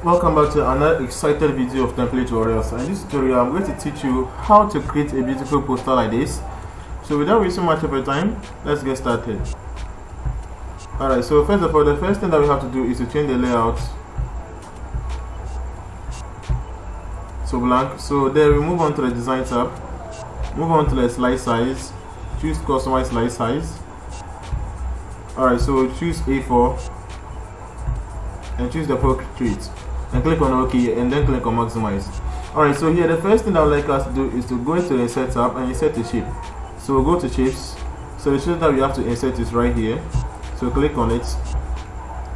Welcome back to another excited video of template tutorials. And in this tutorial I'm going to teach you how to create a beautiful poster like this. So without wasting much of your time, let's get started. Alright, so first of all, the first thing that we have to do is to change the layout to blank. So then we move on to the design tab, move on to the slide size, choose customize slide size. Alright, so choose A4 and choose the portrait and click on OK and then click on maximize. Alright, so here the first thing I would like us to do is to go into the insert tab and insert the shape. So go to shapes. So the shape that we have to insert is right here. So click on it.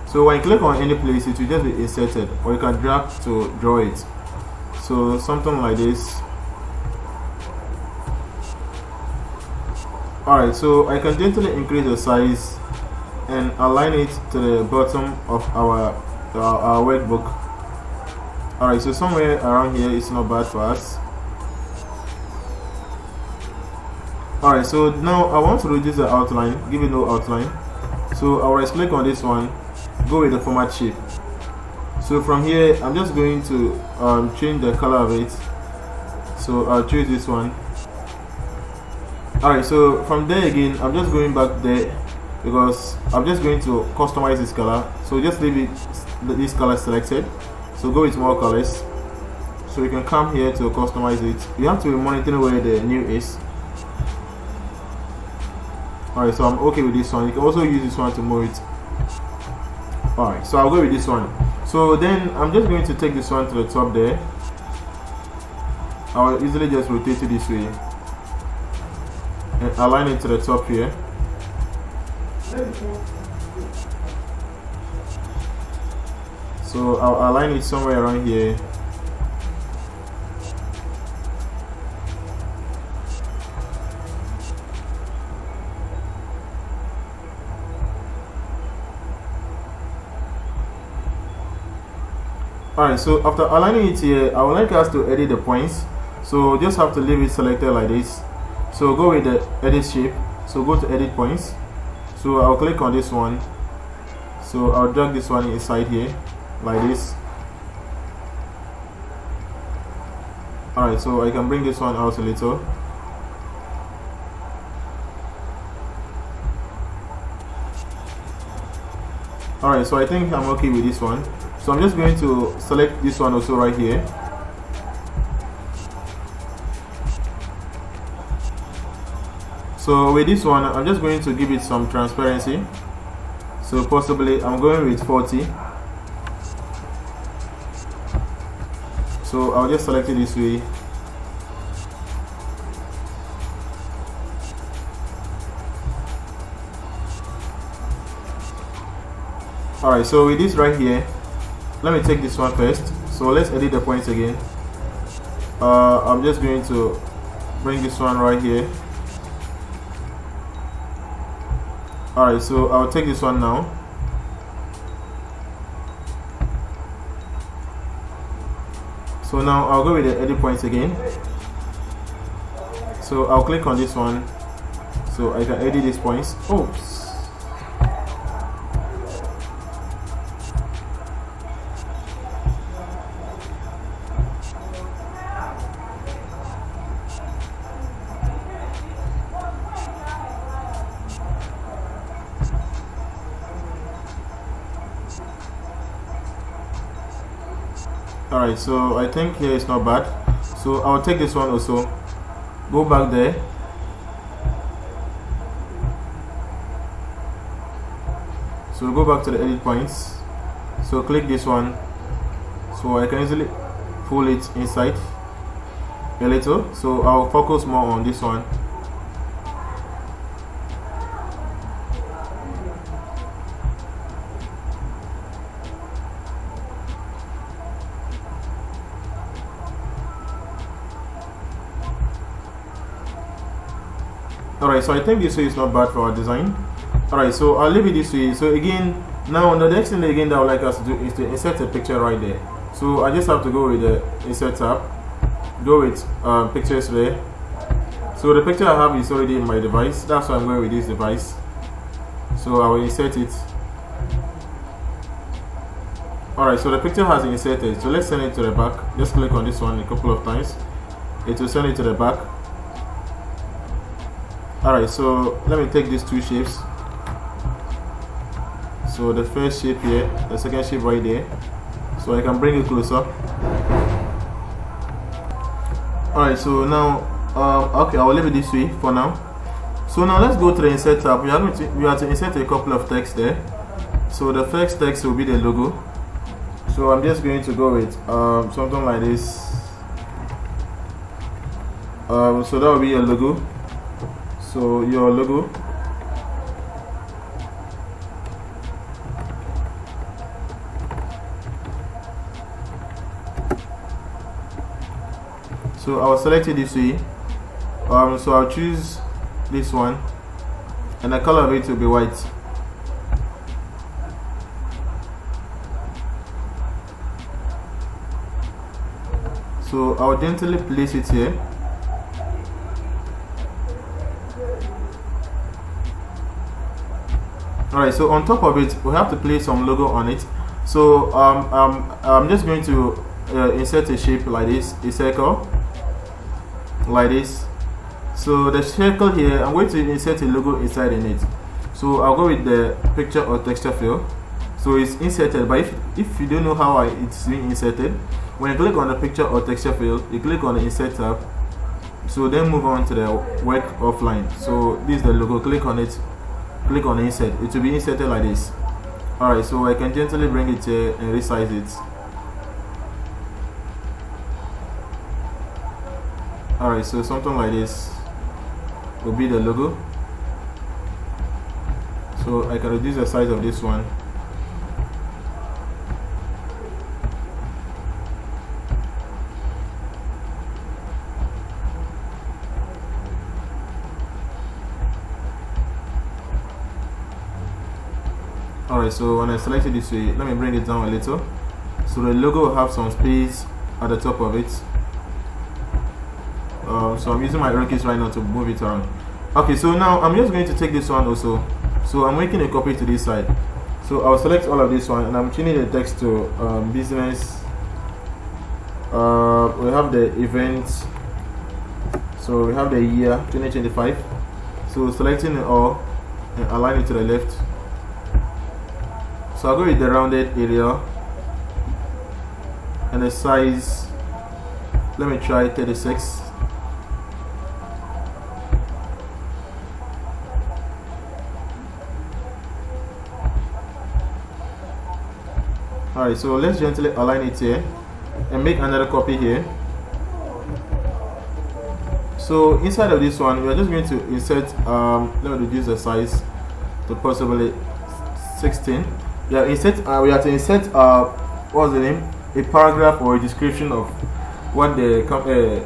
So when you click on any place, it will just be inserted, or you can drag to draw it. So something like this. Alright, so I can gently increase the size and align it to the bottom of our workbook. Alright, so somewhere around here is not bad for us. Alright, so now I want to reduce the outline, give it no outline. So I'll right click on this one, go with the format shape. So from here I'm just going to change the color of it. So I'll choose this one. Alright, so from there again I'm just going back there because I'm just going to customize this color. So just leave it this color selected. So go with more colors. So you can come here to customize it. You have to be monitoring where the new is. Alright, so I'm okay with this one. You can also use this one to move it. Alright, so I'll go with this one. So then I'm just going to take this one to the top there. I'll easily just rotate it this way and align it to the top here. So I'll align it somewhere around here. Alright, so after aligning it here, I would like us to edit the points. So just have to leave it selected like this. So go with the edit shape. So go to edit points. So I'll click on this one. So I'll drag this one inside here like this. Alright, so I can bring this one out a little. Alright, so I think I'm okay with this one. So I'm just going to select this one also right here. So with this one, I'm just going to give it some transparency. So possibly I'm going with 40. So I'll just select it this way. Alright, so with this right here, let me take this one first. So let's edit the points again. I'm just going to bring this one right here. Alright, so I'll take this one now. So now I'll go with the edit points again. So I'll click on this one so I can edit these points. Oops. Alright, so I think here is not bad. So I'll take this one also. Go back there. So go back to the edit points. So click this one. So I can easily pull it inside a little. So I'll focus more on this one. Alright, so I think this way is not bad for our design. Alright, so I'll leave it this way. So again, now the next thing again that I would like us to do is to insert a picture right there. So I just have to go with the insert tab, go with pictures there. So the picture I have is already in my device. That's why I'm going with this device. So I will insert it. Alright, so the picture has inserted, so let's send it to the back. Just click on this one a couple of times, it will send it to the back. Alright, so let me take these two shapes. So the first shape here, the second shape right there, so I can bring it closer. Alright, so now okay, I will leave it this way for now. So now let's go to the insert tab. We are to insert a couple of text there. So the first text will be the logo. So I'm just going to go with something like this. So that will be your logo. So your logo. So I will select it this way. So I'll choose this one, and the color of it will be white. So I'll gently place it here. Alright, so on top of it, we have to place some logo on it. So I'm just going to insert a shape like this, a circle, like this. So the circle here, I'm going to insert a logo inside in it. So I'll go with the picture or texture fill. So it's inserted, but if you don't know how it's being inserted, when you click on the picture or texture fill, you click on the insert tab. So then move on to the work offline. So this is the logo, click on it, click on insert, it will be inserted like this. Alright, so I can gently bring it here and resize it. Alright, so something like this will be the logo. So I can reduce the size of this one. Alright, so when I select it this way, let me bring it down a little. So the logo will have some space at the top of it. So I'm using my arrow keys right now to move it around. Okay, so now I'm just going to take this one also. So I'm making a copy to this side. So I'll select all of this one, and I'm changing the text to business. We have the event. So we have the year 2025. So selecting it all and align it to the left. So I'll go with the rounded area, and the size, let me try 36. Alright, so let's gently align it here and make another copy here. So inside of this one, we are just going to insert, let me reduce the size to possibly 16. We have to insert what's the name, a paragraph or a description of what the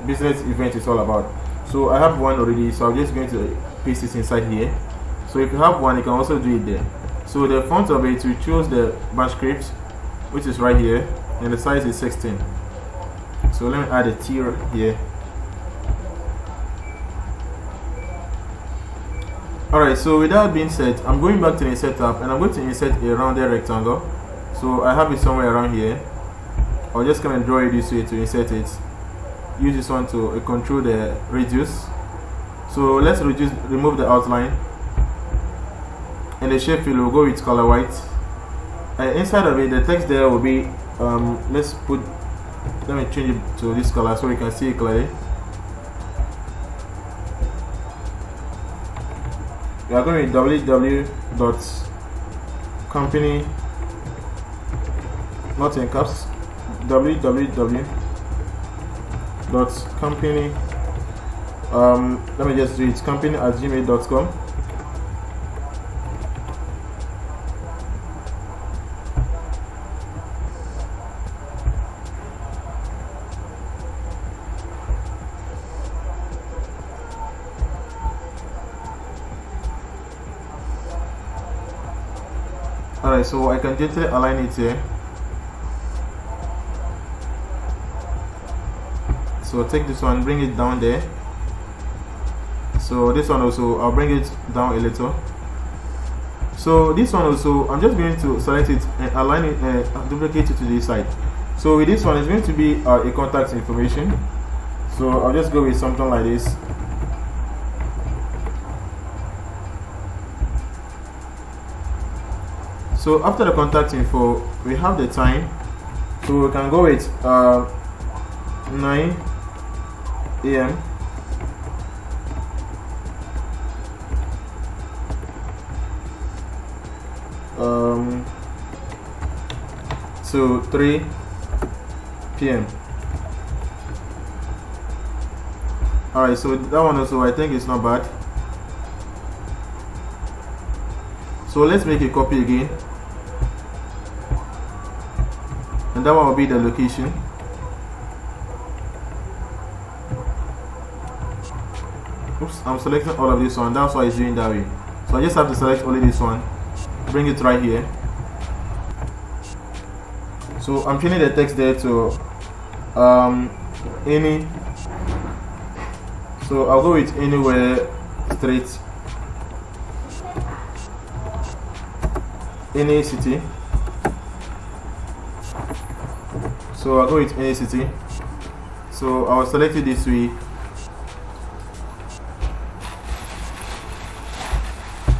business event is all about. So I have one already, so I'm just going to paste it inside here. So if you have one, you can also do it there. So the font of it, we choose the bash script, which is right here, and the size is 16. So let me add a tier here. Alright, so with that being said, I'm going back to the insert tab, and I'm going to insert a rounded rectangle. So I have it somewhere around here. I'll just come and draw it this way to insert it. Use this one to control the radius. So let's remove the outline, and the shape fill will go with color white. And inside of it, the text there will be let me change it to this color so we can see it clearly. We are going with www.company, not in caps, www.company, let me just do it, company@gmail.com. Alright, so I can gently align it here. So take this one, bring it down there. So this one also, I'll bring it down a little. So this one also, I'm just going to select it and align it and duplicate it to this side. So with this one, it's going to be a contact information. So I'll just go with something like this. So after the contact info, we have the time. So we can go with 9 a.m. To 3 p.m. Alright, so that one also I think it's not bad. So let's make a copy again, and that one will be the location. Oops, I'm selecting all of this one, that's why it's doing that way. So I just have to select only this one, bring it right here. So I'm changing the text there to any. So I'll go with anywhere straight, any city. So I'll go with any city. So I'll select it this way.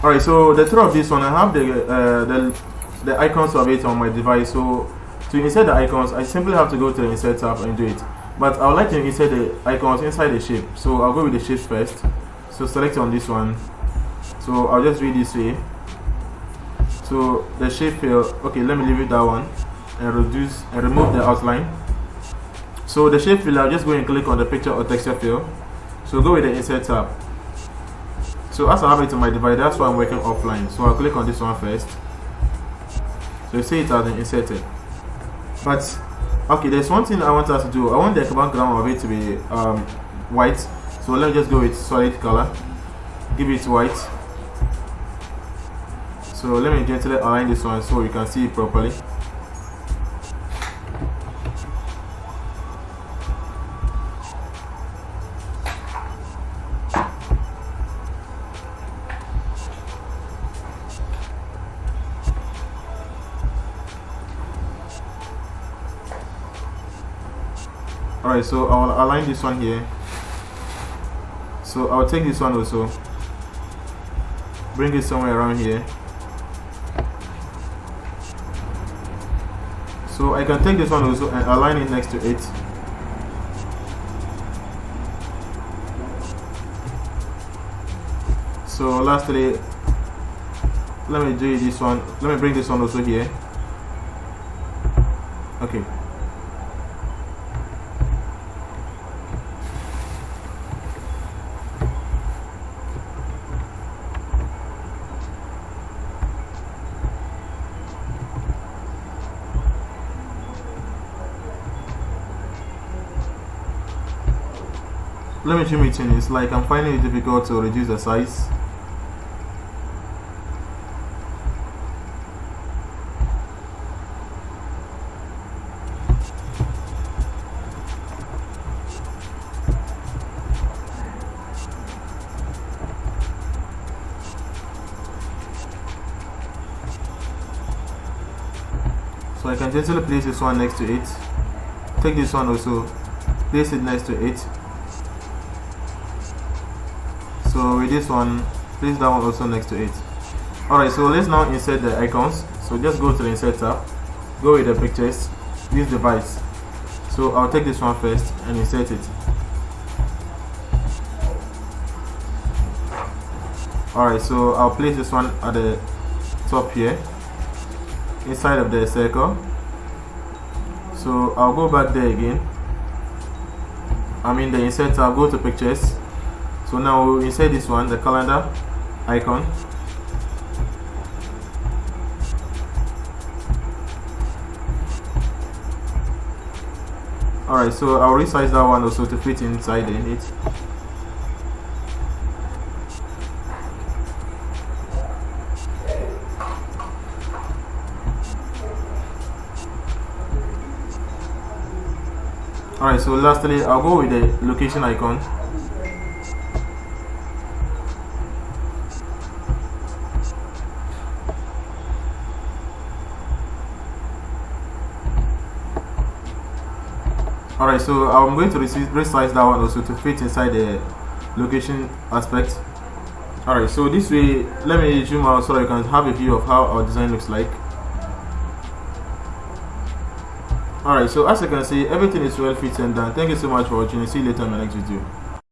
Alright, so the through of this one, I have the icons of it on my device. So to insert the icons, I simply have to go to the insert tab and do it. But I would like to insert the icons inside the shape. So I'll go with the shape first. So select on this one. So I'll just read this way. So the shape fill, okay, let me leave it that one and reduce and remove the outline. So the shape fill, I'll just go and click on the picture or texture fill. So go with the insert tab. So as I have it on my device, that's why I'm working offline. So I'll click on this one first. So you see it has been inserted. But okay, there's one thing I want us to do. I want the background of it to be white. So let me just go with solid color, give it white. So let me gently align this one so you can see it properly. Alright, so I'll align this one here. So I'll take this one also, bring it somewhere around here. So I can take this one also and align it next to it. So lastly, let me do this one. Let me bring this one also here. Okay. Let me zoom it in. It's like I'm finding it difficult to reduce the size. So I can just place this one next to it. Take this one also, place it next to it. So with this one, place that one also next to it. Alright, so let's now insert the icons. So just go to the insert tab, go with the pictures, this device. So I'll take this one first and insert it. Alright, so I'll place this one at the top here, inside of the circle. So I'll go back there again. I'm in the insert tab, go to pictures. So now we'll insert this one, the calendar icon. Alright, so I'll resize that one also to fit inside in it. Alright, so lastly I'll go with the location icon. Alright, so I'm going to resize that one also to fit inside the location aspect. Alright, so this way, let me zoom out so that you can have a view of how our design looks like. Alright, so as you can see, everything is well fit and done. Thank you so much for watching, and see you later in my next video.